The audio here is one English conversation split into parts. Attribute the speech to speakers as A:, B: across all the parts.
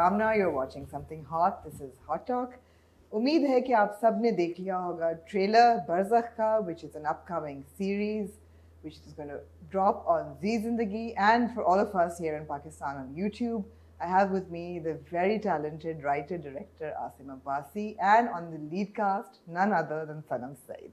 A: Ramna, you're watching something hot. This is Hot Talk. उम्मीद है कि आप सब ने देख लिया होगा ट्रेलर बरज़ख का, which is an upcoming series which is going to drop on Zee Zindagi, and for all of us here in Pakistan on YouTube, I have with me the very talented writer-director Asim Abbasi, and on the lead cast, none other than Sanam Saeed.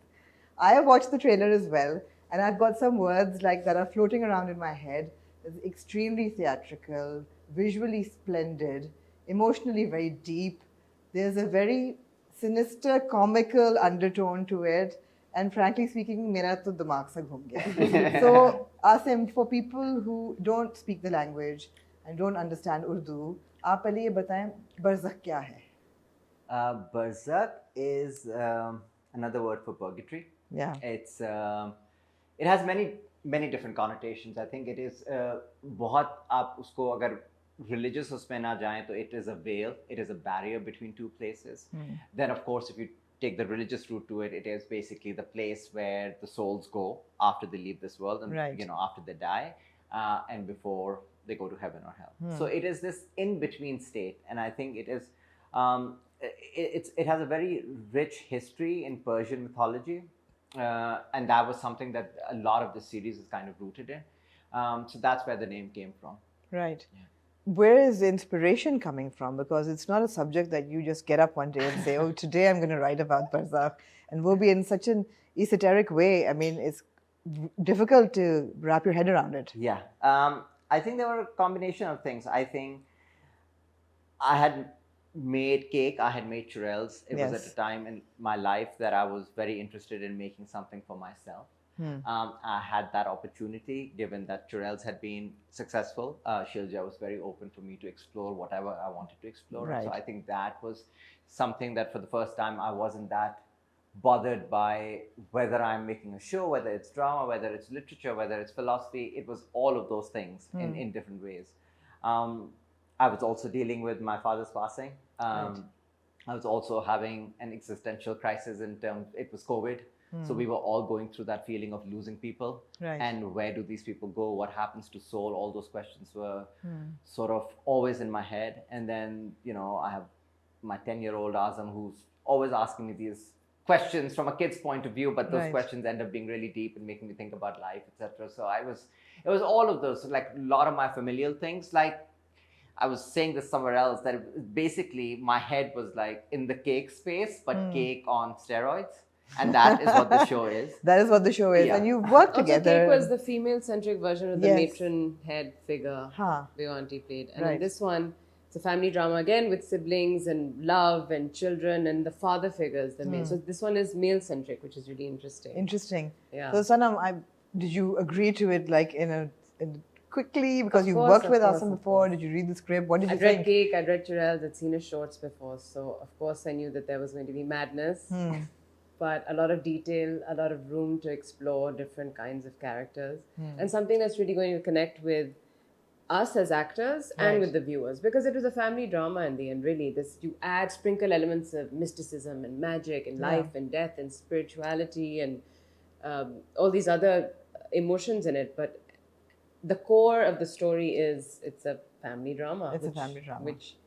A: I have watched the trailer as well, and I've got some words like that are floating around in my head. It's extremely theatrical, visually splendid, emotionally very deep. There's a very sinister, comical undertone to it. And frankly speaking, mera to dimag se ghum gaya. So, Asim, for people who don't speak the language and don't understand Urdu, aap pehle ye bataएं, Barzakh kya hai?
B: Barzakh is another word for purgatory.
A: Yeah.
B: It has many different connotations. I think it is बहुत आप उसको अगर religious उसमें ना जाएं तो it is a veil, it is a barrier between two places. Then of course if you take the religious route to it, it is basically the place where the souls go after they leave this world and
A: Right.
B: you know after they die and before they go to heaven or hell. So it is this in-between state, and I think it is it has a very rich history in Persian mythology. And that was something that a lot of the series is kind of rooted in. So that's where the name came from.
A: Right.
B: Yeah.
A: Where is the inspiration coming from? Because it's not a subject that you just get up one day and say, oh, today I'm going to write about Barzakh. And we'll be in such an esoteric way. I mean, it's difficult to wrap your head around it.
B: Yeah. I think there were a combination of things. I think I had made cake, I had made churels. It was at a time in my life that I was very interested in making something for myself. I had that opportunity, given that churels had been successful. Shilja was very open for me to explore whatever I wanted to explore.
A: Right.
B: So I think that was something that for the first time I wasn't that bothered by whether I'm making a show, whether it's drama, whether it's literature, whether it's philosophy. It was all of those things in different ways. I was also dealing with my father's passing.
A: Right.
B: I was also having an existential crisis in terms, it was COVID. So we were all going through that feeling of losing people.
A: Right.
B: And where do these people go? What happens to soul? All those questions were sort of always in my head. And then, you know, I have my 10-year-old Azam who's always asking me these questions from a kid's point of view, but those questions end up being really deep and making me think about life, etc. So it was all of those, like a lot of my familial things. Like I was saying this somewhere else, that basically my head was like in the cake space, but cake on steroids. And that is what the show is.
A: That is what the show is.
B: Yeah.
A: And you've worked
C: Also,
A: together.
C: Cake was the female-centric version of the matron head figure Leo Auntie played. And in this one, it's a family drama again with siblings and love and children, and the father figure is the main. So this one is male-centric, which is really interesting.
A: Interesting.
C: Yeah.
A: So Sanam, did you agree to it like in quickly, because you've
C: course,
A: worked with
C: of
A: Asim
C: course.
A: before? Did you read the script? What did you
C: I'd
A: think?
C: read Cake, I'd read Churels, I'd seen his shorts before, so of course I knew that there was going to be madness. But a lot of detail, a lot of room to explore different kinds of characters, and something that's really going to connect with us as actors and with the viewers, because it was a family drama in the end. Really, you sprinkle elements of mysticism and magic and life and death and spirituality and all these other emotions in it. But the core of the story is it's a family drama.
A: It's a family drama.
C: Which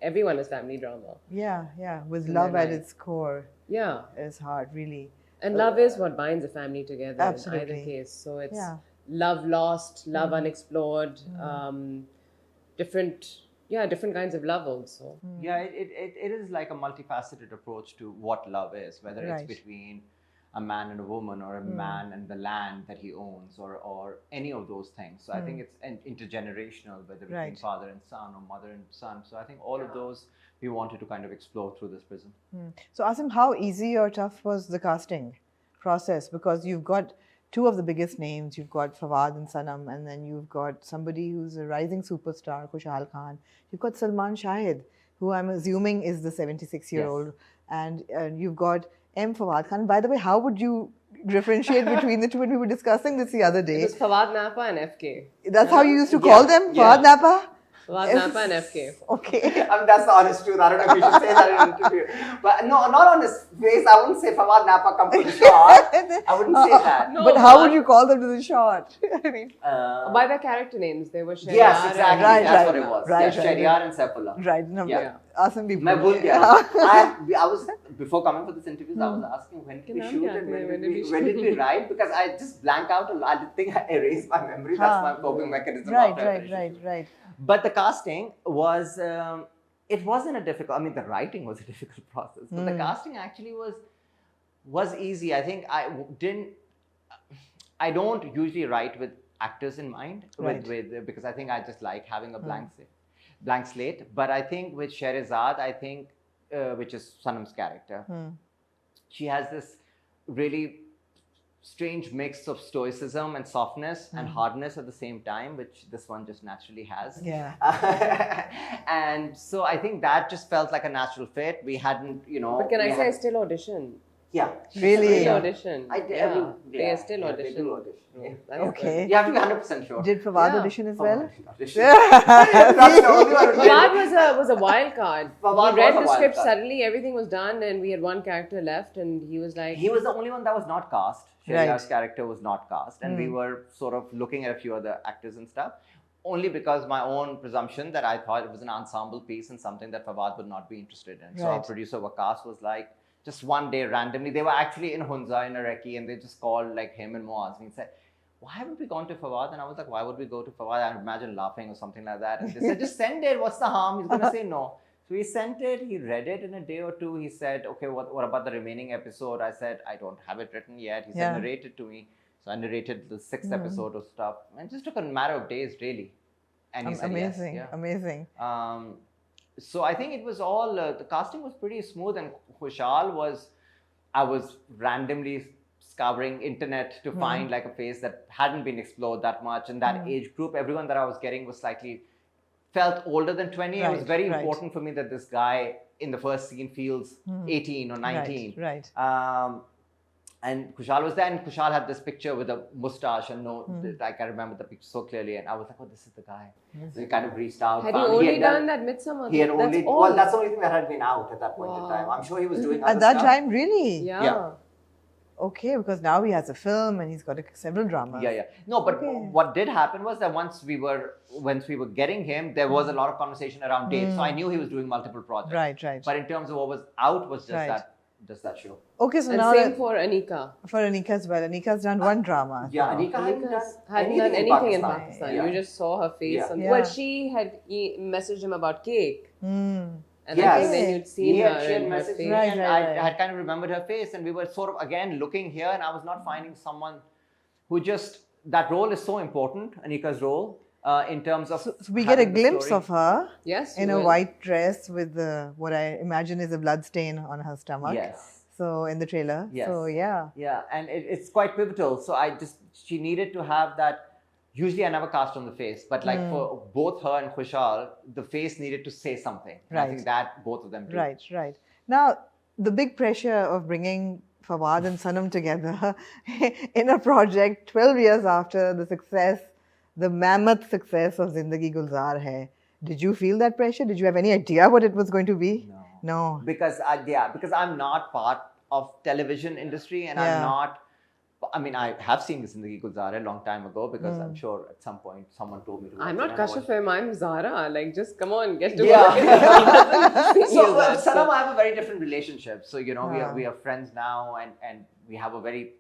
C: everyone is family drama.
A: Yeah, with love at its core.
C: Yeah.
A: It's hard, really.
C: And love is what binds a family together in either case. So it's love lost, love unexplored, different kinds of love also.
B: Yeah, it is like a multifaceted approach to what love is, whether it's between a man and a woman, or a man and the land that he owns, or any of those things. So I think it's intergenerational, whether between father and son or mother and son. So I think all of those we wanted to kind of explore through this prism.
A: So Asim, how easy or tough was the casting process? Because you've got two of the biggest names. You've got Fawad and Sanam, and then you've got somebody who's a rising superstar, Khushal Khan. You've got Salman Shahid, who I'm assuming is the 76-year-old. And you've got Fawad Khan. By the way, how would you differentiate between the two? And we were discussing this the other day.
C: It was Fawad Napa and FK.
A: That's how you used to call them? Fawad Napa?
C: Fawad Napa and FK.
A: Okay.
B: I mean, that's the honest truth. I don't know if you should say that in an interview. But no, not on his face. I wouldn't say Fawad Napa come for the shot. I wouldn't say that.
C: No,
A: But how would you call them to the shot? I mean,
C: by their character names, they were Shahryar.
B: Yes, exactly.
A: Right,
B: That's
A: right.
B: what it was.
A: Right,
B: Yeah,
A: right,
B: Shahryar and Saifullah.
A: right. No,
B: Yeah.
A: Asim bhi
B: मैं
A: bhul
B: भूल
A: gaya.
B: गया. I was before coming for this interview, I was asking when did we
C: नाम
B: shoot
C: क्या
B: and
C: थे?
B: when did we write, because I just blank out a lot. I think I erased my memory. That's my coping mechanism.
A: Right,
B: after I
A: right,
B: finish
A: right,
B: it.
A: right.
B: But the casting was, it wasn't a difficult, I mean, the writing was a difficult process, but the casting actually was easy. I think I don't usually write with actors in mind, because I think I just like having a blank slate. But I think with Shahrazad, I think, which is Sanam's character, she has this really strange mix of stoicism and softness and hardness at the same time, which this one just naturally has.
A: Yeah.
B: And so I think that just felt like a natural fit. We hadn't,
C: But can I say I still auditioned?
B: Yeah.
A: Really?
C: Still audition.
B: I did.
C: Yeah.
B: Yeah,
C: They still
B: yeah,
C: audition.
B: They do audition. Yeah.
C: That's
A: Okay.
B: You have to be 100% sure.
A: Did Fawad
C: Yeah.
A: audition as well?
B: Audition. That's the only one.
C: Fawad was a wild card.
B: Fawad
C: He read
B: was a
C: the
B: wild
C: script
B: card.
C: suddenly, everything was done, and we had one character left, and he was like,
B: He was the only one that was not cast.
A: Right.
B: Shahriyar's character was not cast, and we were sort of looking at a few other actors and stuff, only because my own presumption that I thought it was an ensemble piece and something that Fawad would not be interested in. So our
A: Right.
B: producer Waqas was like, just one day randomly, they were actually in Hunza in Iraqi, and they just called like him and Muaz, and he said, why haven't we gone to Fawad? And I was like, why would we go to Fawad? I imagine laughing or something like that. And they said, just send it. What's the harm? He's going to say no. So he sent it. He read it in a day or two. He said, okay, what about the remaining episode? I said, I don't have it written yet. He said, narrate it to me. So I narrated the 6th episode of stuff. And it just took a matter of days, really. And he said
A: Amazing,
B: yes. Yeah.
A: amazing.
B: So I think it was all, the casting was pretty smooth. And Khushal I was randomly scouring internet to find like a face that hadn't been explored that much. And that age group, everyone that I was getting was felt older than 20. It was very important for me that this guy in the first scene feels 18 or 19.
A: Right.
B: And Khushal was there, and Khushal had this picture with a mustache, and I remember the picture so clearly, and I was like, oh, this is the guy. So he kind of reached out.
C: had he only done that Midsummer?
B: He had only,
C: all.
B: well, that's the only thing that had been out at that point in time. I'm sure he was doing other
A: At that
B: stuff.
A: time, really?
C: Yeah.
A: Okay, because now he has a film and he's got several dramas.
B: Yeah. No, but what did happen was that once we were getting him, there was a lot of conversation around dates. So I knew he was doing multiple projects.
A: Right.
B: But in terms of what was out was just that show.
A: Okay, so
C: And
A: now
C: same for Anika.
A: for Anika as well. Anika's done one drama.
B: Yeah,
A: so.
B: Anika hadn't
C: Hadn't done anything in Pakistan.
B: Yeah.
C: You just saw her face.
B: Yeah.
A: Yeah.
C: Well, she had messaged him about cake. And I
B: Yes.
C: think then you'd seen her
B: She had
C: and her
B: messaged
C: face.
B: me,
A: Right,
B: and
A: right,
B: I
A: right.
B: had kind of remembered her face, and we were sort of again looking here, and I was not finding someone who that role is so important, Anika's role, in terms of.
A: So we get a
B: having the
A: glimpse
B: story.
A: of her
C: Yes,
A: in
C: you
A: a
C: will.
A: white dress with what I imagine is a blood stain on her stomach.
B: Yes.
A: So in the trailer.
B: Yes.
A: So yeah.
B: Yeah, and it's quite pivotal. So she needed to have that. Usually I never cast on the face, but for both her and Khushal, the face needed to say something. And I think that both of them do.
A: Right. Now, the big pressure of bringing Fawad and Sanam together in a project 12 years after the mammoth success of Zindagi Gulzar Hai. Did you feel that pressure? Did you have any idea what it was going to be? No.
B: Because I'm not part of television industry, and I'm not. I mean, I have seen this in the Zindagi a long time ago, because I'm sure at some point someone told me to watch
C: I'm
B: it,
C: not
B: and I watched
C: Kashif, I'm Zara. Like, just come on, get to work.
B: Yeah. So
C: that,
B: Sanam, I have a very different relationship. So we are friends now, and we have a very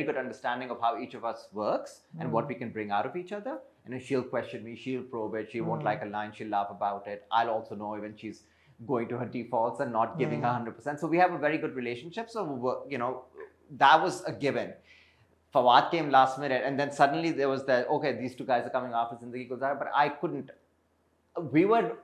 B: good understanding of how each of us works and what we can bring out of each other. And then she'll question me, she'll probe it, she won't like a line, she'll laugh about it. I'll also know when she's going to her defaults and not giving her 100%. So we have a very good relationship. So that was a given. Fawad came last minute, and then suddenly there was these two guys are coming after Zindagi Gulzar, but I couldn't.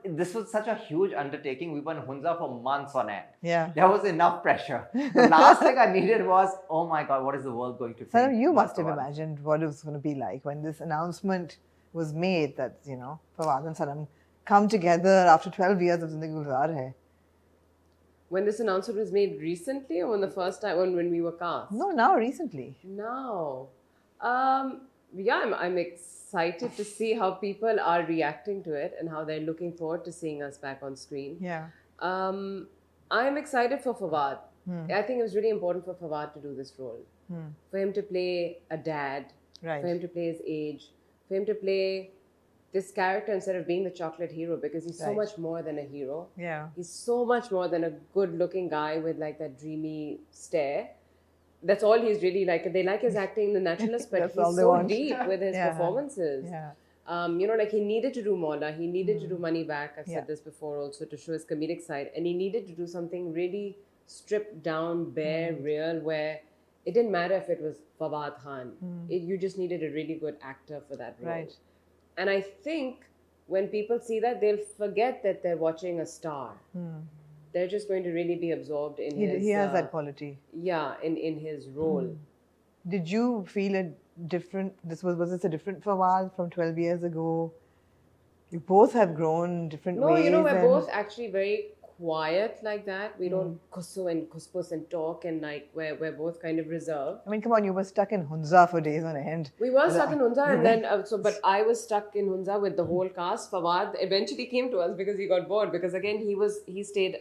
B: This was such a huge undertaking. We were in Hunza for months on end.
A: Yeah.
B: There was enough pressure. The last thing I needed was, oh my God, what is the world going to think?
A: Sanam, you must have
B: Fawad?
A: imagined what it was going to be like when this announcement was made that, Fawad and Sanam come together after 12 years of Zindagi Gulzar Hai.
C: When this announcement was made recently, or when the first time when we were cast?
A: No, now recently.
C: No. yeah, I'm excited to see how people are reacting to it and how they're looking forward to seeing us back on screen.
A: Yeah.
C: I'm excited for Fawad. I think it was really important for Fawad to do this role. For him to play a dad,
A: Right.
C: for him to play his age, for him to play this character instead of being the chocolate hero, because he's so
A: Right.
C: much more than a hero.
A: Yeah.
C: He's so much more than a good-looking guy with like that dreamy stare. That's all he's really like. They like his acting, the naturalist, but
A: That's all
C: he's
A: they
C: so
A: want.
C: deep with his
A: Yeah.
C: performances.
A: Yeah.
C: You know, like he needed to do Mola, he needed to do Money Back. I've
A: Yeah.
C: said this before also to show his comedic side, and he needed to do something really stripped down, bare, real, where it didn't matter if it was Fawad Khan. You just needed a really good actor for that role.
A: Right.
C: And I think when people see that, they'll forget that they're watching a star. They're just going to really be absorbed in his.
A: He has that quality.
C: Yeah, in his role.
A: Did you feel a different? Was this a different Fawad from 12 years ago? You both have grown different
C: No,
A: ways.
C: you know, we're
A: and-
C: both actually very quiet like that. We don't kusso and kuspus and talk, and like we're both kind of reserved.
A: I mean, come on, you were stuck in Hunza for days on end.
C: We were stuck in Hunza, and then but I was stuck in Hunza with the whole cast. Fawad eventually came to us because he got bored. Because again, he stayed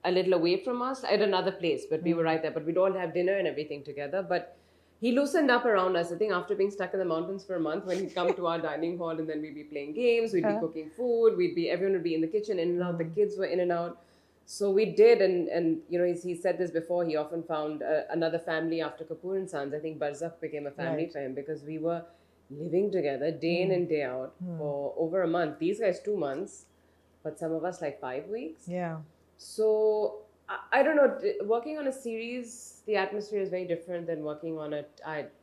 C: a little away from us at another place, but we were right there. But we'd all have dinner and everything together. But he loosened up around us. I think after being stuck in the mountains for a month, when he'd come to our dining hall, and then we'd be playing games, we'd be cooking food, everyone would be in the kitchen, in and out. The kids were in and out. So we did, and you know, he said this before. He often found another family after Kapoor and Sons. I think Barzakh became a family for him because we were living together day in and day out for over a month. These guys 2 months, but some of us like 5 weeks.
A: Yeah.
C: So I don't know. Working on a series, the atmosphere is very different than working on a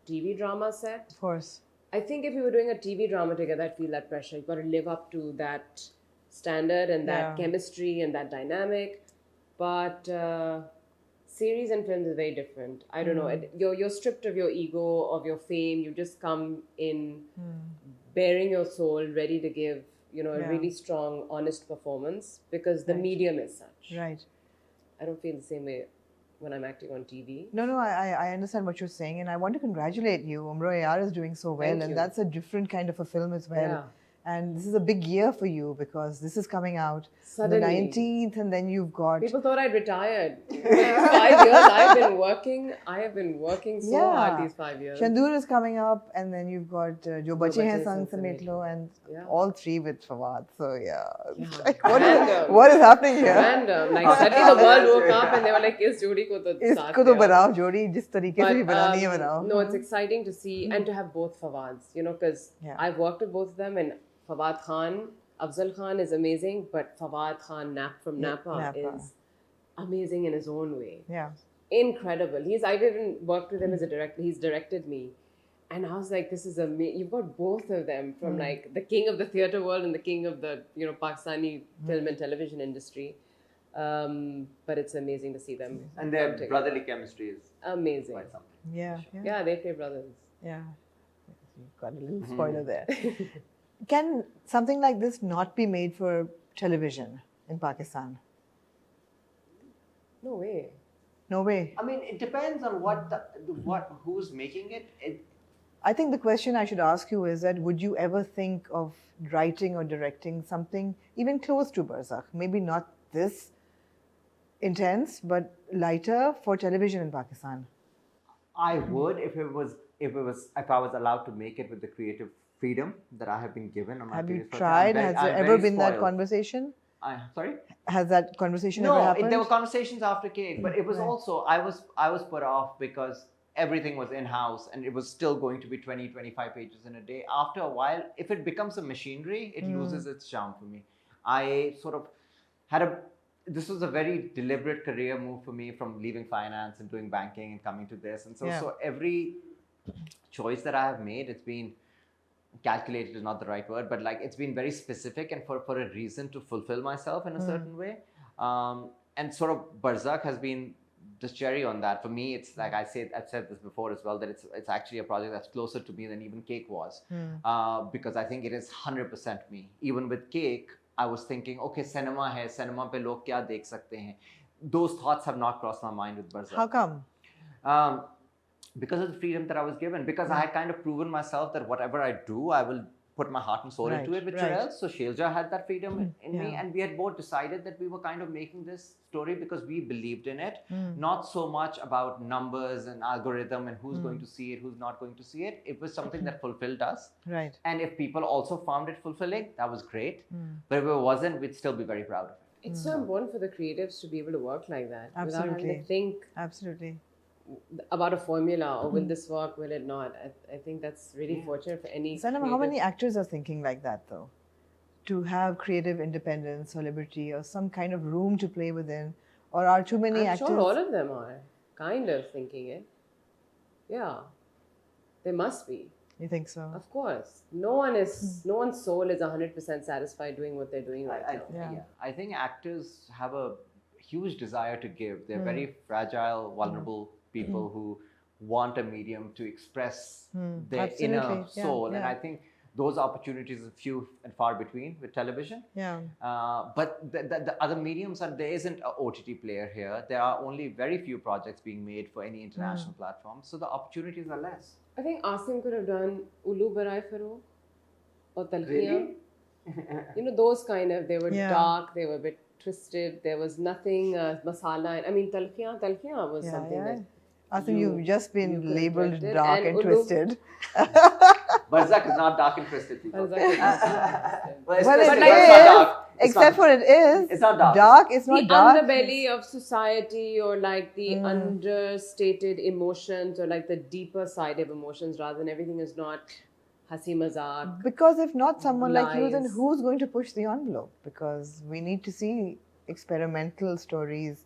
C: TV drama set.
A: Of course.
C: I think if we were doing a TV drama together, I'd feel that pressure. You've got to live up to that standard and that chemistry and that dynamic. But series and films are very different. I don't know. You're stripped of your ego, of your fame. You just come in bearing your soul, ready to give, you know, a really strong, honest performance because the medium is such.
A: Right.
C: I don't feel the same way when I'm acting on TV.
A: No, I understand what you're saying, and I want to congratulate you. Umro Yar is doing so well,
C: Thank
A: and
C: you.
A: that's a different kind of a film as well.
C: Yeah.
A: And this is a big year for you because this is coming out on the
C: Suddenly.
A: 19th, and then you've got
C: People thought I'd retired. 5 years I've been working. I have been working so hard these 5 years.
A: Shandur is coming up, and then you've got Jo Bache Hain
C: Bache
A: Sang
C: Sang
A: Samet Lo, and
C: Yeah.
A: all three with Fawad. So yeah,
C: Yeah.
A: Like,
C: Random.
A: what is happening here?
C: Random. Like suddenly the world woke up and they were like, "Is Jodi ko to saath
A: इसको तो
C: mein
A: बनाओ
C: aao."
A: जोड़ी जिस तरीके से भी बनानी है बनाओ.
C: No, it's exciting to see and to have both Fawads, you know, because
A: Yeah.
C: I've worked with both of them, and Fawad Khan, Afzal Khan is amazing, but Fawad Khan from Napa is amazing in his own way.
A: Yeah.
C: Incredible. I've even worked with him as a director. He's directed me. And I was like, this is amazing. You've got both of them from like the king of the theatre world and the king of the, you know, Pakistani film and television industry. But it's amazing to see them.
B: And their
C: come together.
B: brotherly chemistry is
C: Amazing.
B: quite something.
A: Yeah.
C: Yeah, they play brothers.
A: Yeah. You've got a little spoiler there. Can something like this not be made for television in Pakistan?
C: No way.
A: No way.
B: I mean, it depends on who's making it.
A: I think the question I should ask you is that would you ever think of writing or directing something even close to Barzakh? Maybe not this intense, but lighter for television in Pakistan.
B: I would if I was allowed to make it with the creative freedom that I have been given. On my
A: Have you
B: previous project.
A: tried? Has there
B: I'm
A: ever
B: very
A: been that
B: spoiled.
A: conversation?
B: Sorry?
A: Has that conversation
B: No,
A: ever happened?
B: there were conversations after Cake, but it was
A: Right.
B: also I was put off because everything was in house and it was still going to be 20-25 pages in a day. After a while, if it becomes a machinery, it loses its charm for me. I sort of this was a very deliberate career move for me from leaving finance and doing banking and coming to this. And so every choice that I have made, it's been calculated is not the right word, but like it's been very specific and for a reason to fulfill myself in a certain way. And sort of Barzakh has been the cherry on that. For me, it's like I've said this before as well, that it's actually a project that's closer to me than even Cake was. Because I think it is 100% me. Even with Cake, I was thinking, okay, cinema hai, cinema pe log kya dekh sakte hain. Those thoughts have not crossed my mind with Barzakh.
A: How come?
B: because of the freedom that I was given, because I had kind of proven myself that whatever I do, I will put my heart and soul into it with Churel. So Shailja had that freedom in me, and we had both decided that we were kind of making this story because we believed in it, not so much about numbers and algorithm and who's going to see it, who's not going to see it. It was something that fulfilled us.
A: Right.
B: And if people also found it fulfilling, that was great. But if it wasn't, we'd still be very proud of it.
C: It's so important for the creatives to be able to work like that without having to think about a formula or will this work, will it not. I think that's really fortunate for any
A: Sanam, how many actors are thinking like that though? To have creative independence or liberty or some kind of room to play within, or are too many actors?
C: I'm sure all of them are kind of thinking it. Yeah, they must be.
A: You think so?
C: Of course. No one's soul is 100% satisfied doing what they're doing right now.
B: I think actors have a huge desire to give. They're very fragile, vulnerable people who want a medium to express their inner soul. And I think those opportunities are few and far between with television. But the other mediums, and there isn't an OTT player here. There are only very few projects being made for any international platform. So the opportunities are less.
C: I think Asim could have done Ulu Barai Faro or Talfiya. You know, those kind of, they were dark, they were a bit twisted, there was nothing masala. I mean, Talfiya was something that...
A: Asim, you've just been labelled dark and twisted.
B: Barzakh is not dark and twisted, people.
C: Barzakh is not
A: but it is. Except for it is.
B: It's not dark.
A: Dark, it's not dark.
C: The underbelly of society, or like the understated emotions, or like the deeper side of emotions, rather than everything is not hasi mazak.
A: Because if not someone like you, then who's going to push the envelope? Because we need to see experimental stories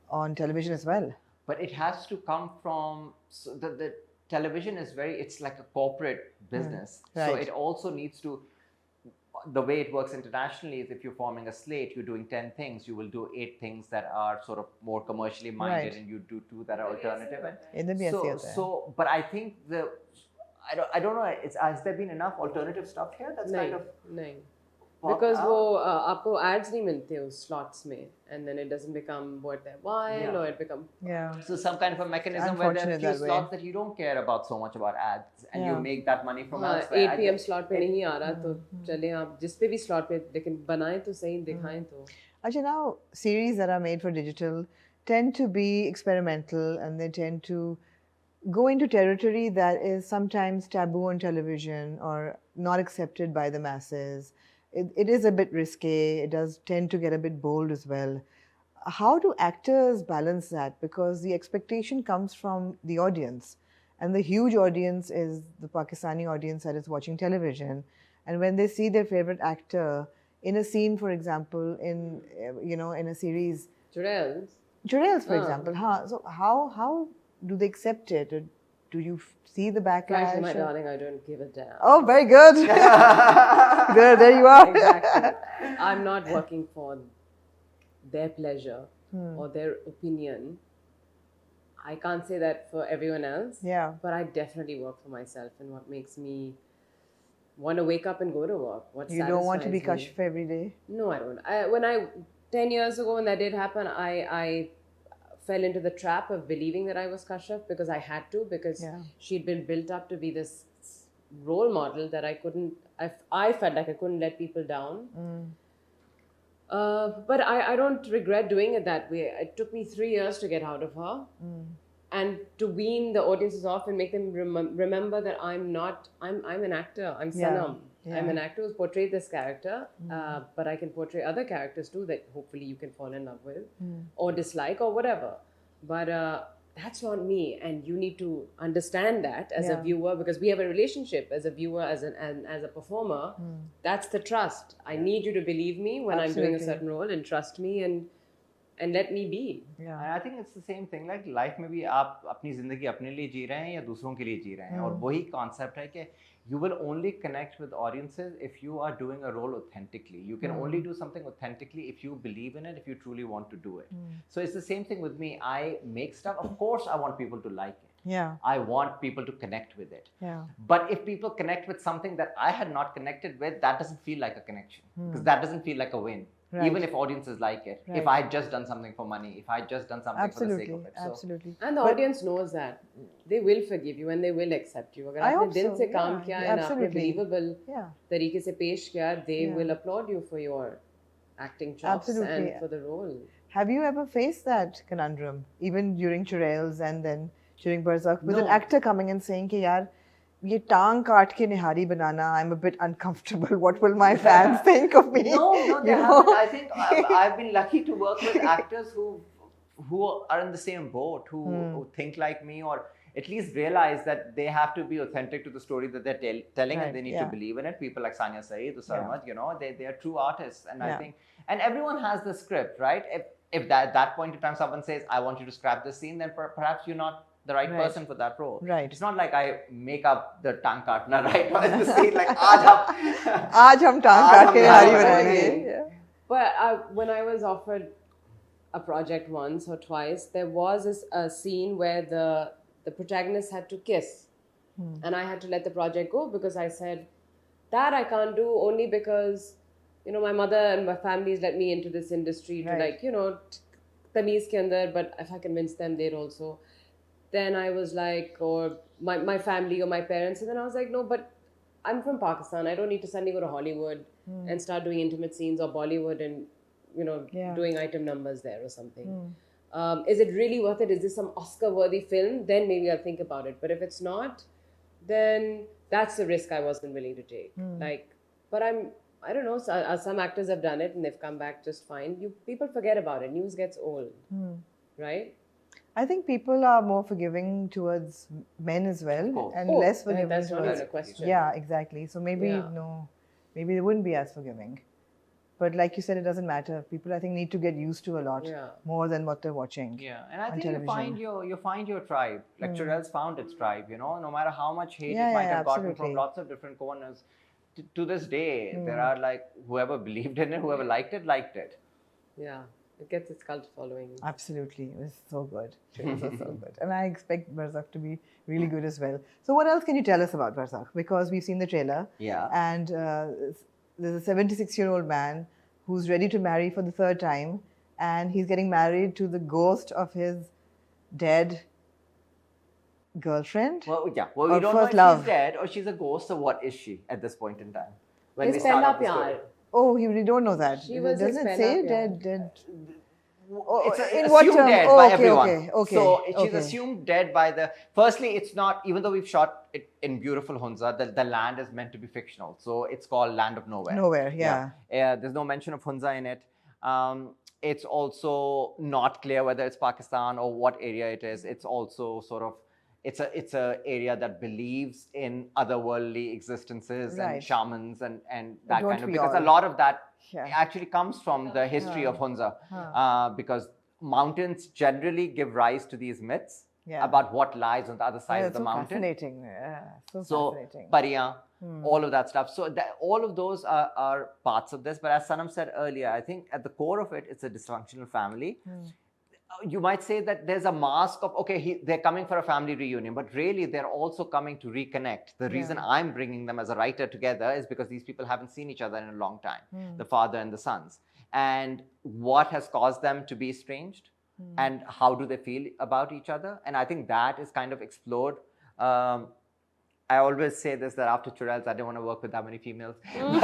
A: on television as well.
B: But it has to come from, so the television is it's like a corporate business. So it also needs to, the way it works internationally is if you're forming a slate, you're doing 10 things, you will do 8 things that are sort of more commercially minded, and you do 2 that are alternative. But I think I don't know, has there been enough alternative stuff here? That's kind of...
C: Because वो आपको ads नहीं मिलते उस slots में, and then it doesn't become worth their while, or it becomes
B: so some kind of a mechanism where there are few slots that you don't care about so much about ads, and you make that money from elsewhere.
C: 8 PM slot पे नहीं आ रहा तो चले आप जिस पे भी slot पे, लेकिन बनाएं तो सही, दिखाएं तो.
A: Actually, now series that are made for digital tend to be experimental, and they tend to go into territory that is sometimes taboo on television or not accepted by the masses. It is a bit risque. It does tend to get a bit bold as well. How do actors balance that? Because the expectation comes from the audience, and the huge audience is the Pakistani audience that is watching television. And when they see their favorite actor in a scene, for example, in a series,
C: Churel's,
A: for example, so how do they accept it? Or do you see the backlash?
C: Frankly, my darling, I don't give a damn.
A: Oh, very good. there you are.
C: Exactly. I'm not working for their pleasure or their opinion. I can't say that for everyone else. But I definitely work for myself and what makes me want to wake up and go to work.
A: You don't want to be kashf every day?
C: No, I don't. 10 years ago when that did happen, I fell into the trap of believing that I was Kashyap because I had to, because she'd been built up to be this role model that I felt like I couldn't let people down. But I don't regret doing it that way. It took me 3 years to get out of her and to wean the audiences off and make them remember that I'm an actor. I'm Sanam. I'm an actor who's portrayed this character, but I can portray other characters too that hopefully you can fall in love with or dislike or whatever. But that's not me, and you need to understand that as a viewer, because we have a relationship as a viewer, as a performer. That's the trust. I need you to believe me when I'm doing a certain role and trust me and let me be.
B: And I think it's the same thing. Like life में भी आप अपनी ज़िंदगी अपने लिए जी रहे हैं या दूसरों के लिए जी रहे हैं, और वही concept है कि you will only connect with audiences if you are doing a role authentically. You can only do something authentically if you believe in it, if you truly want to do it. So it's the same thing with me. I make stuff. Of course, I want people to like it. I want people to connect with it. But if people connect with something that I had not connected with, that doesn't feel like a connection, because that doesn't feel like a win.
A: Right.
B: even if audiences like it.
A: Right.
B: If I had just done something for money, if I had just done something for the sake
A: Absolutely,
B: of it. So,
A: absolutely.
C: And the
A: But-
C: audience knows that. They will forgive you and they will accept you. अगर
A: I
C: आपने
A: hope
C: दिल
A: so,
C: से काम
A: yeah,
C: किया
A: yeah,
C: and आपने
A: absolutely.
C: believable
A: Yeah.
C: तरीके से पेश किया, they
A: Yeah.
C: will applaud you for your acting chops
A: Absolutely.
C: and for the role.
A: Have you ever faced that conundrum, even during Churels and then during Barzakh, with an
C: No.
A: actor coming and saying कि यार ये टांग काट के निहारी बनाना, I'm a bit uncomfortable. What will my fans think of me?
B: no, they
A: You know?
B: haven't. I think I've been lucky to work with actors who are in the same boat, who think like me, or at least realize that they have to be authentic to the story that they're telling,
A: Right,
B: and they need
A: yeah.
B: to believe in it. People like Sanam Saeed, Sarmad, you know, they are true artists, and I
A: Yeah.
B: think, and everyone has the script, right? If that point in time someone says, I want you to scrap this scene, then perhaps you're not the right
A: Right.
B: person for that role.
A: Right.
B: It's not like I make up the tongue partner right now in the scene, like
A: आज हम टांग काट के निहारी बनाएंगे.
C: बनाएंगे.
A: Yeah.
C: But when I was offered a project once or twice, there was a scene where the protagonist had to kiss. And I had to let the project go because I said, that I can't do only because, you know, my mother and my family's let me into this industry to
A: Right.
C: like, you know, tameez ke andar, but if I convince them, they'd also. Then I was like, or my family or my parents, and then I was like, no, but I'm from Pakistan. I don't need to suddenly go to Hollywood and start doing intimate scenes, or Bollywood and, you know,
A: Yeah.
C: doing item numbers there or something. Is it really worth it? Is this some Oscar-worthy film? Then maybe I'll think about it. But if it's not, then that's the risk I wasn't willing to take. Like, but I don't know. Some actors have done it and they've come back just fine. People forget about it. News gets old, right?
A: I think people are more forgiving towards men as well,
B: course.
A: and
C: Oh,
A: less forgiving
C: that's not
A: towards.
C: even a question.
A: Yeah, exactly. So maybe
C: Yeah.
A: maybe they wouldn't be as forgiving. But like you said, it doesn't matter. People, I think, need to get used to a lot
C: Yeah.
A: more than what they're watching.
B: Yeah, and I
A: on
B: think
A: television.
B: you find your tribe. Like Churels found its tribe, you know, no matter how much hate
A: Yeah,
B: it might
A: yeah,
B: have gotten
A: absolutely.
B: from lots of different corners. To this day, there are like whoever believed in it, whoever liked it.
C: Yeah. It gets its cult following.
A: Absolutely, it was so good. It was so good, and I expect Barzakh to be really good as well. So, what else can you tell us about Barzakh? Because we've seen the trailer,
B: Yeah.
A: and there's a 76-year-old man who's ready to marry for the third time, and he's getting married to the ghost of his dead girlfriend.
B: Well, yeah. Well,
A: Or
B: we don't know if
A: first love.
B: she's dead or she's a ghost, or what is she at this point in time? When
C: His
B: we start
C: pehla
B: off the story.
C: pyar.
A: Oh, we don't know that.
C: She was his
A: Doesn't it
C: pehla
A: say
C: pyar.
A: dead?
B: It's
A: in what
B: assumed
A: term?
B: dead
A: Oh,
B: by
A: okay,
B: everyone.
A: okay,
B: So she's
A: okay.
B: assumed dead by the. Firstly, it's not. Even though we've shot it in beautiful Hunza, the land is meant to be fictional. So it's called Land of Nowhere.
A: Nowhere, yeah.
B: There's no mention of Hunza in it. It's also not clear whether it's Pakistan or what area it is. It's also sort of. It's a area that believes in otherworldly existences
A: Right.
B: and shamans and that
A: Don't
B: kind of,
A: we
B: because
A: all?
B: a lot of that
A: Yeah.
B: actually comes from the history of Hunza, because mountains generally give rise to these myths
A: Yeah.
B: about what lies on the other side
A: Yeah,
B: of the
A: so
B: mountain.
A: fascinating. Yeah, so
B: So
A: fascinating.
B: Pariyan, all of that stuff. So all of those are parts of this. But as Sanam said earlier, I think at the core of it, it's a dysfunctional family. You might say that there's a mask of, okay, they're coming for a family reunion, but really they're also coming to reconnect. The reason I'm bringing them as a writer together is because these people haven't seen each other in a long time, the father and the sons. And what has caused them to be estranged, and how do they feel about each other? And I think that is kind of explored. I always say this, that after Churels, I didn't want to work with that many females. Who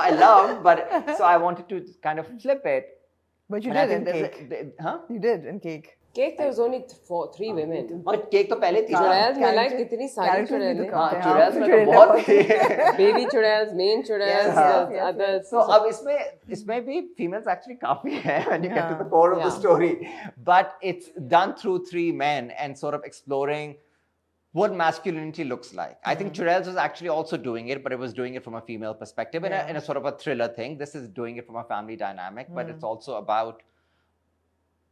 B: I love, but so I wanted to kind of flip it.
A: But you
B: And I
A: did in
B: think
A: Cake.
B: huh?
A: You did in Cake.
C: Cake, there was only three women.
B: But cake तो पहले थी ना?
C: Churels में like
A: Character-
C: कितनी सारी
A: characters भी
C: चुड़ैल
A: तो
C: हैं.
A: काफी
B: हाँ,
A: हैं.
B: चुड़ैल में
A: चुड़ैल
B: तो बहुत
A: बहुत
B: थी.
C: Baby churels, main churels,
A: Yes,
C: the
A: yes,
C: others.
B: So अब इसमें भी females actually काफी हैं when you get to the core of the
C: Yeah.
B: story. But it's done through three men and sort of exploring what masculinity looks like. I think Churels was actually also doing it, but it was doing it from a female perspective in a sort of a thriller thing. This is doing it from a family dynamic, but it's also about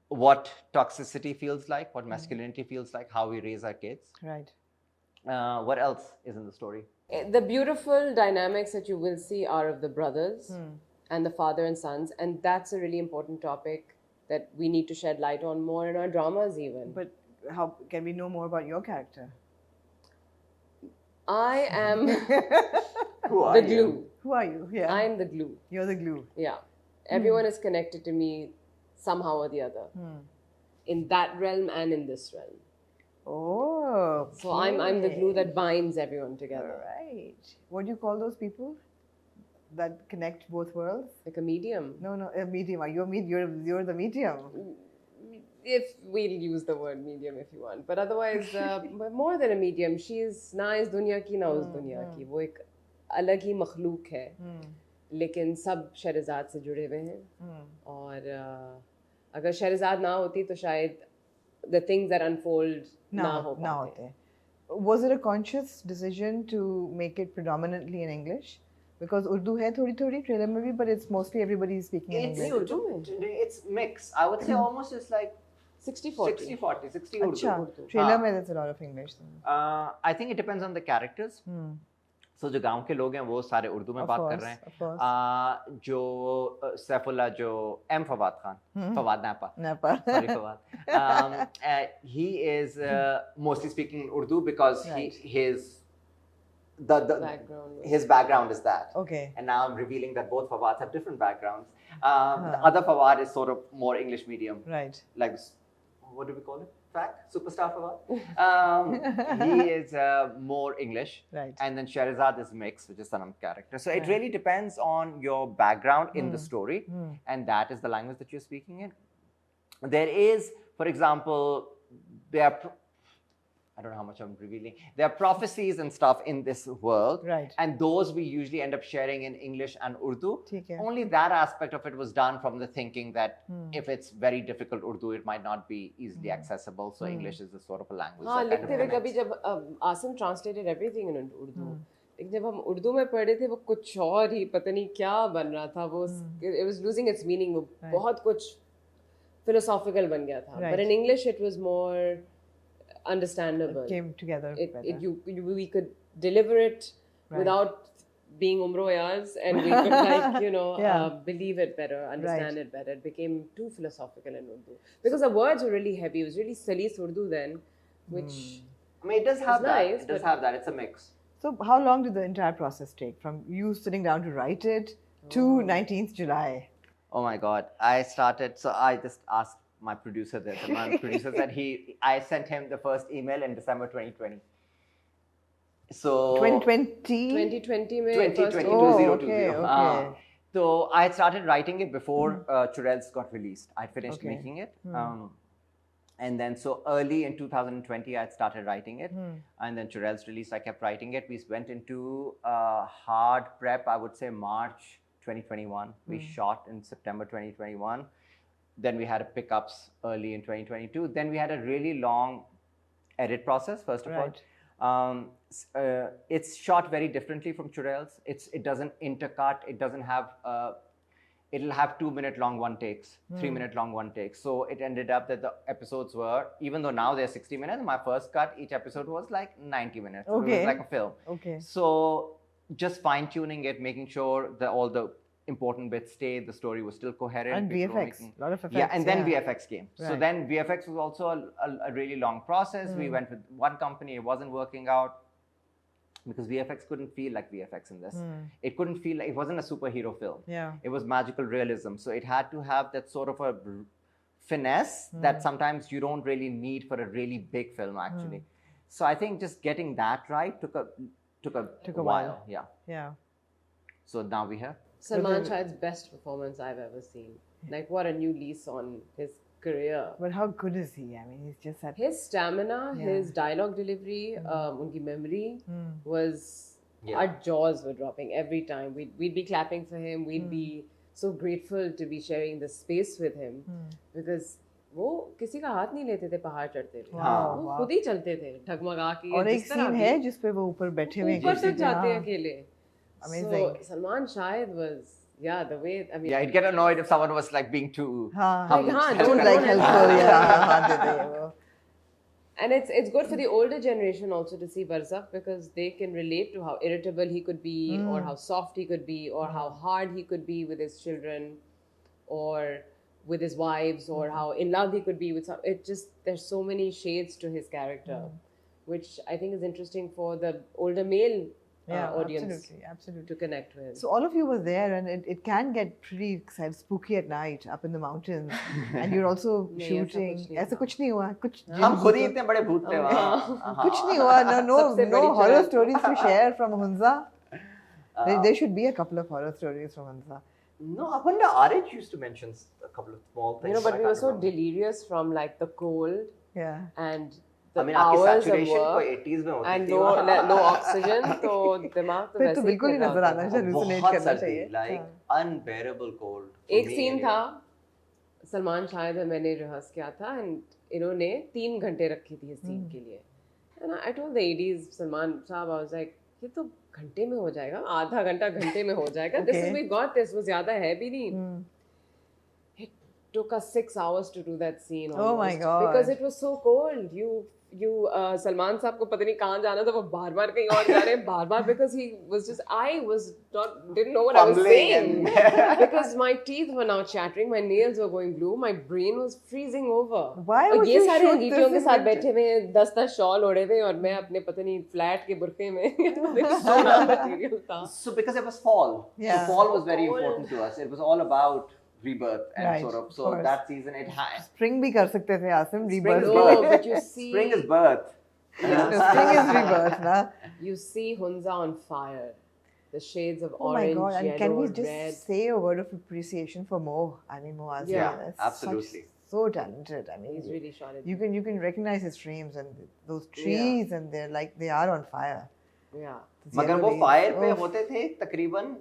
B: what toxicity feels like, what masculinity feels like, how we raise our kids.
A: Right.
B: What else is in the story?
C: The beautiful dynamics that you will see are of the brothers and the father and sons, and that's a really important topic that we need to shed light on more in our dramas even.
A: But how can we know more about your character?
C: I am
B: Who are
C: the
B: you?
C: glue.
A: Who are you? Yeah.
C: I'm the glue.
A: You're the glue.
C: Yeah. Everyone is connected to me somehow or the other. In that realm and in this realm.
A: Oh.
C: So I'm the glue that binds everyone together.
A: Right. What do you call those people that connect both worlds?
C: Like a medium.
A: No, a medium. You're the medium.
C: If we'll use the word medium if you want. But otherwise, but more than a medium, she is na is dunya ki, na us dunya ki. वो एक अलग ही मखलूक है. लेकिन सब शहरजाद से जुड़े हुए हैं. और अगर शहरजाद ना होती तो शायद the things that unfold ना हो पाते.
A: Was it a conscious decision to make it predominantly in English? Because Urdu hai thodi trailer mein bhi, but it's mostly everybody is speaking in English.
B: It's mixed. I would say almost it's like
C: 60-40.
B: 60 Urdu.
A: Achha, trailer mein there's a lot of English.
B: I think it depends on the characters. So जो गांव के लोग हैं वो सारे उर्दू में बात कर रहे हैं. जो सैफुल्ला जो एम फवाद खान, फवाद नापा, sorry Fawad, he is mostly speaking Urdu because his background is that.
A: Okay.
B: And now I'm revealing that both Fawads have different backgrounds. The other Fawad is sort of more English medium.
A: Right.
B: Like, what do we call it? Fact? Superstar Fawad. He is more English.
A: Right.
B: And then Shahrazad is mixed, which is Sanam's character. So it really depends on your background in the story. And that is the language that you're speaking in. There is, for example, I don't know how much I'm revealing. There are prophecies and stuff in this world.
A: Right.
B: And those we usually end up sharing in English and Urdu.
A: Okay.
B: Only that aspect of it was done from the thinking that if it's very difficult Urdu, it might not be easily accessible. So English is a sort of a language.
C: हाँ, लिखते हुए कभी जब Asim translated everything in Urdu. लेकिन जब हम उर्दू में पढ़े थे वो कुछ और ही पता नहीं क्या बन रहा था. वो it was losing its meaning. वो बहुत कुछ philosophical बन गया था. But in English it was more understandable.
A: It came together better.
C: We could deliver it without being umroyas, and we could like believe it better, understand it better. It became too philosophical in Urdu because the words were really heavy. It was really salis Urdu then, which
B: I mean, it does have that.
C: Nice,
B: it does have that. It's a mix.
A: So how long did the entire process take from you sitting down to write it to 19th July?
B: Oh my God. I started, so I just asked my producer there. So my producer said I sent him the first email in December 2020. So
A: 2020?
C: 2020
A: okay.
B: So I had started writing it before Churels got released. I'd finished making it. And then so early in 2020, I had started writing it. And then Churels released, I kept writing it. We went into hard prep, I would say March 2021. We shot in September 2021. Then we had pickups early in 2022. Then we had a really long edit process, first of all. It's shot very differently from Churels. It doesn't intercut. It doesn't have, it'll have 2-minute long one takes, 3-minute long one takes. So it ended up that the episodes were, even though now they're 60 minutes, my first cut, each episode was like 90 minutes.
A: Okay.
B: It was like a film.
A: Okay.
B: So just fine tuning it, making sure that all the important bits stayed, the story was still coherent.
A: And VFX, a lot of effects.
B: Yeah, and then VFX came.
A: Right.
B: So then VFX was also a really long process. We went with one company, it wasn't working out because VFX couldn't feel like VFX in this. It couldn't feel like, it wasn't a superhero film.
A: Yeah.
B: It was magical realism. So it had to have that sort of a finesse that sometimes you don't really need for a really big film actually. So I think just getting that right took a while. Yeah.
A: Yeah.
B: So now we have
C: Salman Shahid's best performance I've ever seen. Like what a new lease on his career.
A: But how good is he? I mean, he's just had
C: His stamina, his dialogue delivery, unki memory was, our jaws were dropping every time. We'd be clapping for him. We'd be so grateful to be sharing the space with him because वो किसी का हाथ नहीं लेते थे पहाड़ चढ़ते थे वो खुद ही चलते थे ठगमगा के
A: और एक सीन है जिस पे वो ऊपर बैठे हुए हैं
C: ऊपर तक जाते हैं अकेले.
A: Amazing.
C: So Salman Shahid was, the way, I mean.
B: Yeah, I'd get annoyed if someone was like being too
A: don't
C: helpful. And it's good for the older generation also to see Barzakh because they can relate to how irritable he could be or how soft he could be or how hard he could be with his children or with his wives or how in love he could be with some. There's so many shades to his character, which I think is interesting for the older male audience
A: absolutely.
C: to connect with.
A: So all of you were there, and it can get pretty kind of spooky at night up in the mountains, and you're also shooting. ऐसा कुछ नहीं हुआ, कुछ
B: हम खुद ही इतने बड़े भूत थे वहाँ.
A: कुछ नहीं हुआ. No
C: सबसे बड़ी
A: horror
C: चुनौती.
A: stories to share from Hunza. There should be a couple of horror stories from Hunza.
B: No, I wonder RH used to mention a couple of small things.
C: You know, but we
B: I
C: were
B: can't
C: so
B: remember.
C: delirious from like the cold
A: Yeah.
C: and the
B: I mean, आपकी
C: hours of
B: saturation
C: work
B: कोई 80s में होती
C: and
B: थी वहाँ.
C: no oxygen, तो दिमाग तो
A: फिर
C: वैसे
A: तो
C: ही
A: बिल्कुल ही
C: कर
A: नजर
C: रहा
A: आना
C: होता
A: चाहिए,
C: था।
A: hallucinate
B: बहुत
A: करना
B: सर्दी,
A: चाहिए.
B: like unbearable cold. for
C: एक
B: me
C: सीन
B: anyway.
C: था, सलमान शायद है, मैंने रिहर्स किया था and इन्होंने 3 घंटे रखी थी इस सीन के लिए. And I told the ADs, Salman साहब, I was like, ये तो घंटे में हो जाएगा, आधा घंटा घंटे में हो जाएगा. This is, we got this, वो ज़्यादा है भी नहीं. It took us 6 hours to do that scene almost.
A: Oh my God.
C: Because it was so cold. Salman साहब को पता नहीं कहाँ जाना था, वो बार-बार कहीं और जा रहे हैं, बार-बार, because he was just, I was not, didn't know what I was saying. Because my teeth were now chattering, my nails were going blue, my brain was freezing over.
A: Why
C: और
A: would
C: ये
A: you
C: सारे
A: shoot
C: अंगीठियों
A: this
C: के
A: in
C: साथ
A: winter?
C: बैठे हुए 10-10 shawl ओढ़े हुए और मैं अपने पता नहीं फ्लैट के बुरके में सोना मटेरियल था.
B: So because it was fall,
A: Yeah.
B: so fall was very
C: Fall.
B: important to us. It was all about rebirth and
A: Right,
B: sort of.
A: of
B: So
A: course.
B: that season it had.
A: Spring भी कर सकते थे Asim,
B: Spring
A: rebirth.
B: is
C: No,
B: birth.
C: but you see,
B: Spring is birth.
A: Spring is rebirth, na?
C: you see Hunza on fire. The shades of
A: Oh my
C: orange,
A: God! And
C: yellow,
A: can we just
C: red.
A: say a word of appreciation for Mo? I mean, Mo Azmi,
C: Yeah,
A: that's
B: absolutely.
A: so talented. I mean,
C: He's really shot it.
A: you can recognize his frames and those trees, and they're like they are on fire.
C: Yeah.
A: Those
B: मगर
A: yellow
B: वो
A: leaves.
B: Fire पे
A: Oh.
B: होते थे तकरीबन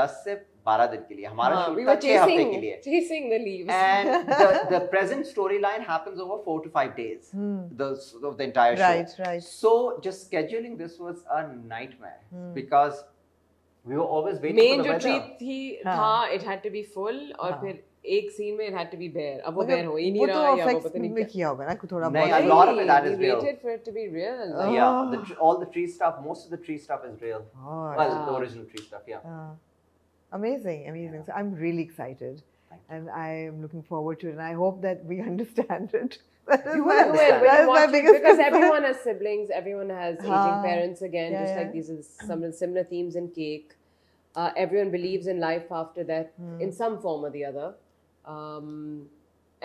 B: 10 से 12 दिन के लिए. हमारा
C: We
B: शूट
C: were
B: था 6 हफ्ते के लिए.
C: chasing the leaves.
B: And the present storyline happens over 4 to 5 days. The entire show.
A: Right, right.
B: So just scheduling this was a nightmare because we were always waiting
C: Main
B: for the
C: जो
B: weather.
C: Treat थी था, it had to be full और फिर एक scene में it had to be bare. अब वो
A: मगर
C: bare हो ही नहीं
A: वो
C: रहा
A: तो
C: या वो
A: effects
C: पता नहीं
A: में
C: क्या.
A: किया होगा ना थोड़ा
B: नहीं,
A: बहुत.
B: a lot of it that is
C: We
B: real.
C: waited for it to be real.
B: Yeah, all the tree stuff, most of the tree stuff is real.
A: Oh,
B: Well, the original tree stuff, yeah.
A: amazing. So I'm really excited, and I am looking forward to it, and I hope that we understand it. That is
B: You
A: my-
B: will understand.
C: We'll
A: that is my
C: watch it
A: biggest
C: because
A: concern.
C: everyone has siblings, everyone has aging parents again,
A: Yeah,
C: just
A: yeah.
C: like these are some similar themes in Cake. Everyone believes in life after that in some form or the other.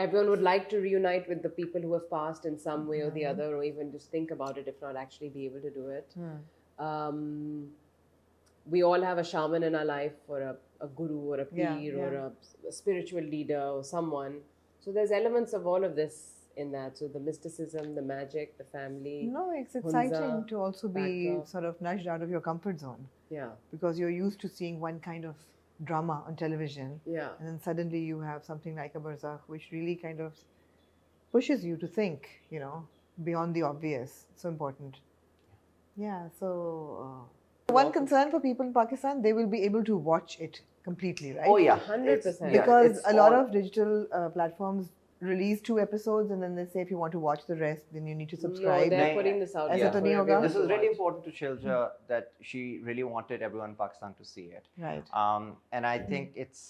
C: Everyone would like to reunite with the people who have passed in some way or the other, or even just think about it, if not actually be able to do it. We all have a shaman in our life, or a guru, or a peer, or a spiritual leader, or someone. So there's elements of all of this in that. So the mysticism, the magic, the family.
A: No, it's exciting
C: Hunza,
A: to also be
C: backdrop.
A: sort of nudged out of your comfort zone
C: Yeah,
A: because you're used to seeing one kind of drama on television,
C: yeah.
A: and then suddenly you have something like a Barzakh, which really kind of pushes you to think, beyond the obvious. So important. Yeah. So one concern for people in Pakistan, they will be able to watch it completely, right?
B: Oh yeah,
C: 100%.
A: Because
B: it's
A: a lot
B: all-
A: of digital platforms release 2 episodes, and then they say if you want to watch the rest, then you need to
C: No,
A: subscribe.
C: they're
B: Nahin,
C: putting this out.
A: ऐसा
C: there
A: तो
C: for
A: नहीं होगा?
C: everyone
B: This
C: to
B: was really
C: watch.
B: important to Shilja that she really wanted everyone in Pakistan to see it.
A: Right.
B: And I think it's,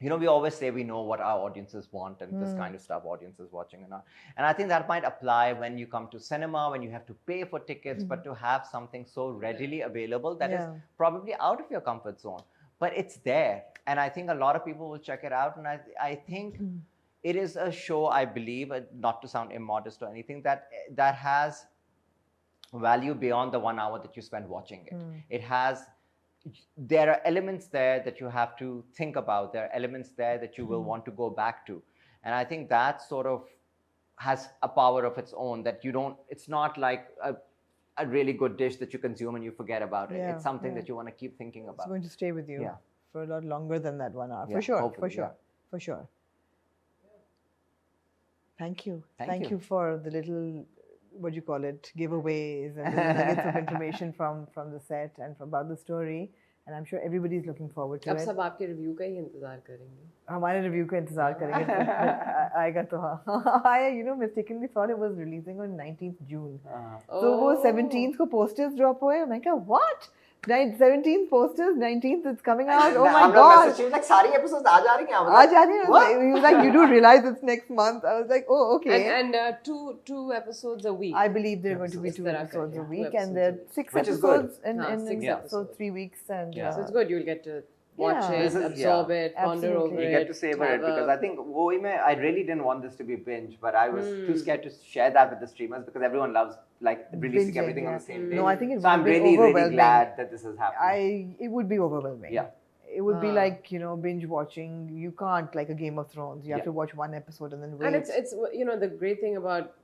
B: we always say we know what our audiences want and this kind of stuff audiences watching and all. And I think that might apply when you come to cinema, when you have to pay for tickets, but to have something so readily available that is probably out of your comfort zone, but it's there. And I think a lot of people will check it out. And I think it is a show, I believe, not to sound immodest or anything, that has value beyond the 1 hour that you spend watching it. There are elements there that you have to think about. There are elements there that you will want to go back to. And I think that sort of has a power of its own that it's not like a really good dish that you consume and you forget about it.
A: Yeah,
B: It's something
A: yeah.
B: that you want to keep thinking
A: It's
B: about.
A: going to stay with you
B: Yeah.
A: for a lot longer than that 1 hour.
B: Yeah,
A: For sure.
B: hopefully,
A: For sure.
B: yeah.
A: For sure. Thank you.
B: Thank you.
A: for the little, what do you call it, giveaways and the nuggets of information from the set and about the story. And I'm sure everybody's looking forward to
C: अब
A: it.
C: सब आपके review का ही इंतजार करेंगे.
A: हमारे review का इंतजार करेंगे. आएगा तो हाँ. I mistakenly thought it was releasing on 19th June. So वो 17th को posters drop हुए. मैं कहा what? 17th posters, 19th it's coming out. Oh my
B: I'm not
A: god.
B: messaging. She was like, "Sari episodes aa ja rahi hain."
A: Aaj aani hai.
B: What?
A: He was like, you do realize it's next month. I was like, oh, okay.
C: And two episodes a week.
A: I believe there are going to be
C: Episodes.
A: 2
C: There are
A: episodes a
C: two
A: week,
C: episodes
A: and there
C: a
A: are
C: week.
A: 6
B: Which is good.
A: episodes in,
C: Six
A: so
C: episodes.
A: 3 weeks, and
B: Yeah.
C: So it's good. You'll get to watch
A: Yeah.
C: it,
B: This is-
C: absorb
B: yeah.
C: it, ponder
A: Absolutely.
C: over
B: You
C: it.
B: get to savor it
C: have
B: because
C: a-
B: I think I really didn't want this to be binge, but I was too scared to share that with the streamers because everyone loves like releasing
A: Binging,
B: everything on
A: yeah.
B: the same day.
A: No, I think it
B: so
A: would
B: I'm
A: be
B: really
A: overwhelming.
B: glad that this is happening.
A: it would be overwhelming.
B: Yeah.
A: It would be
C: Ah.
A: like, binge watching. You can't, like a Game of Thrones. You have
B: Yeah.
A: to watch one episode and then wait.
C: And it's the great thing about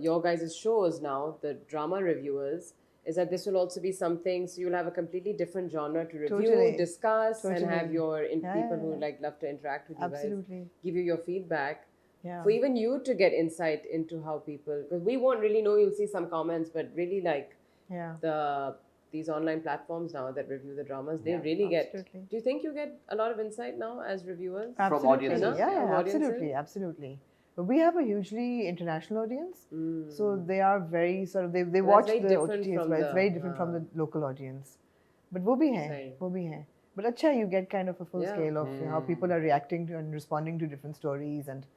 C: your guys' shows now, the drama reviewers, is that this will also be something. So you'll have a completely different genre to review,
A: Totally.
C: discuss, and
A: Totally.
C: have your
A: Yeah,
C: people
A: yeah,
C: who
A: yeah.
C: love to interact with you
A: Absolutely.
C: guys, give you your feedback.
A: Yeah.
C: For even you to get insight into how people, because we won't really know. You'll see some comments, but really like
A: Yeah.
C: these online platforms now that review the dramas, they
B: Yeah,
C: really
A: absolutely.
C: get. Do you think you get a lot of insight now as reviewers?
A: Absolutely.
B: audiences,
A: Yeah,
C: yeah.
A: yeah,
C: From audiences?
A: absolutely, absolutely. But we have a hugely international audience, so they are very sort of they
C: That's
A: watch
C: very
A: the
C: different
A: OTT as
C: from
A: well. It's
C: the-
A: very different from the local audience. But wo bhi hai,
C: Right.
A: wo bhi hai. But acha, you get kind of a full
C: Yeah.
A: scale of how people are reacting to and responding to different stories and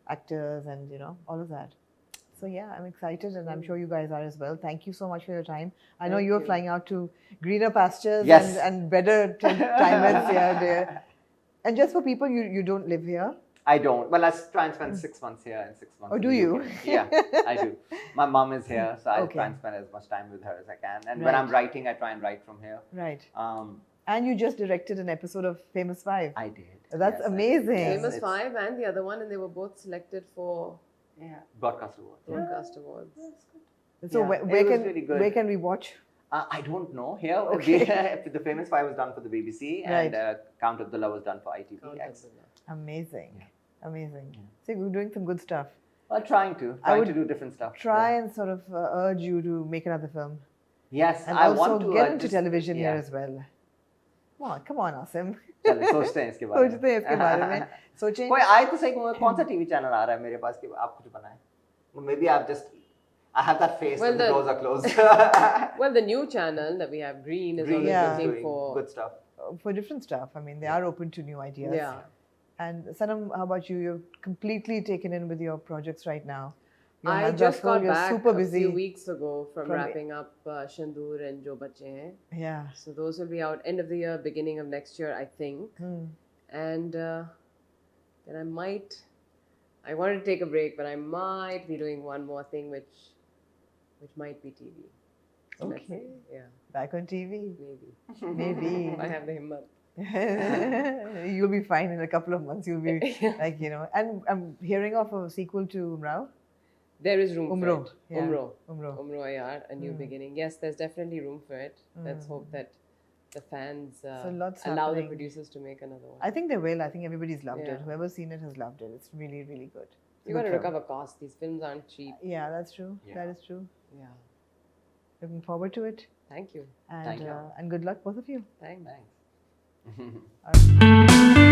A: actors and all of that. So yeah, I'm excited and I'm sure you guys are as well. Thank you so much for your time. I know
C: Thank
A: you're
C: you.
A: flying out to greener pastures
B: Yes.
A: and better timers here, there. And just for people, you don't live here.
B: I don't. Well, I try and spend 6 months here and 6 months.
A: Oh,
B: in
A: do
B: the
A: you?
B: UK. Yeah, I do. My mom is here, so I
A: Okay.
B: try and spend as much time with her as I can. And when I'm
A: Right.
B: writing, I try and write from here.
A: Right.
B: Um,
A: And you just directed an episode of Famous Five.
B: I did.
A: That's
B: Yes, I did.
A: amazing.
B: Yes,
C: Famous
B: it's-
C: Five and the other one, and they were both selected for
B: Yeah, broadcast award.
C: broadcast awards.
A: So
B: Yeah,
A: where,
B: it
A: where
B: was
A: can
B: really good.
A: where can we watch?
B: I don't know. Here,
A: Okay.
B: the Famous Five was done for the BBC, and Count Abdullah was done for ITV.
C: Count
B: Yes.
C: Abdullah.
A: Amazing,
B: Yeah.
A: amazing. So you're doing some good stuff.
B: Well, trying to
A: would
B: do different stuff.
A: Try
B: Yeah.
A: and sort of urge you to make another film,
B: Yes,
A: and
B: I
A: also
B: want to
A: get into
B: just-
A: television here
B: yeah.
A: as well. Come on, Asim.
B: चलो, सोचते हैं इसके बारे में।
A: सोचते हैं इसके बारे में। सोचें।
B: कोई आए तो सही कौन सा टीवी चैनल आ रहा है मेरे पास कि आप कुछ बनाएं? Maybe I have that face
C: Well,
B: when the
C: the-
B: doors are closed.
C: Well, the new channel that we have, Green, is
B: Green
C: always
A: Yeah.
B: is
C: looking
B: doing
C: for.
B: good stuff.
A: For different stuff. I mean, they are open to new ideas.
C: Yeah.
A: And Sanam, how about you? You're completely taken in with your projects right now. Your
C: I
A: hands are
C: just
A: full,
C: got
A: you're
C: back
A: super
C: a
A: busy.
C: few weeks ago from
A: From-
C: wrapping up Shandur and Jo Bache Hain.
A: Yeah.
C: So those will be out end of the year, beginning of next year, I think.
A: Hmm.
C: And then I wanted to take a break, but I might be doing one more thing which might be TV. So let's
A: Okay.
C: see. Yeah,
A: Back on TV.
C: maybe.
A: Maybe.
C: If I have the himmat.
A: You'll be fine in a couple of months. You'll be like, And I'm hearing of a sequel to Umrao.
C: There is room
A: Umro.
C: for it.
A: Yeah.
C: Umro.
A: Umro.
C: Umro Ayar, a new beginning. Yes, there's definitely room for it. Let's hope that the fans
A: So lots
C: allow the
A: happening.
C: producers to make another one.
A: I think they will. I think everybody's loved
C: Yeah.
A: it. Whoever's seen it has loved it. It's really, really good. It's a
C: You got to
A: good film.
C: recover costs. These films aren't cheap.
A: Yeah, that's true.
B: Yeah.
A: That is true.
C: Yeah.
A: Looking forward to it.
C: Thank you.
A: And,
B: Thank you.
A: and good luck, both of you.
C: Thanks.
B: Thanks.
A: All right.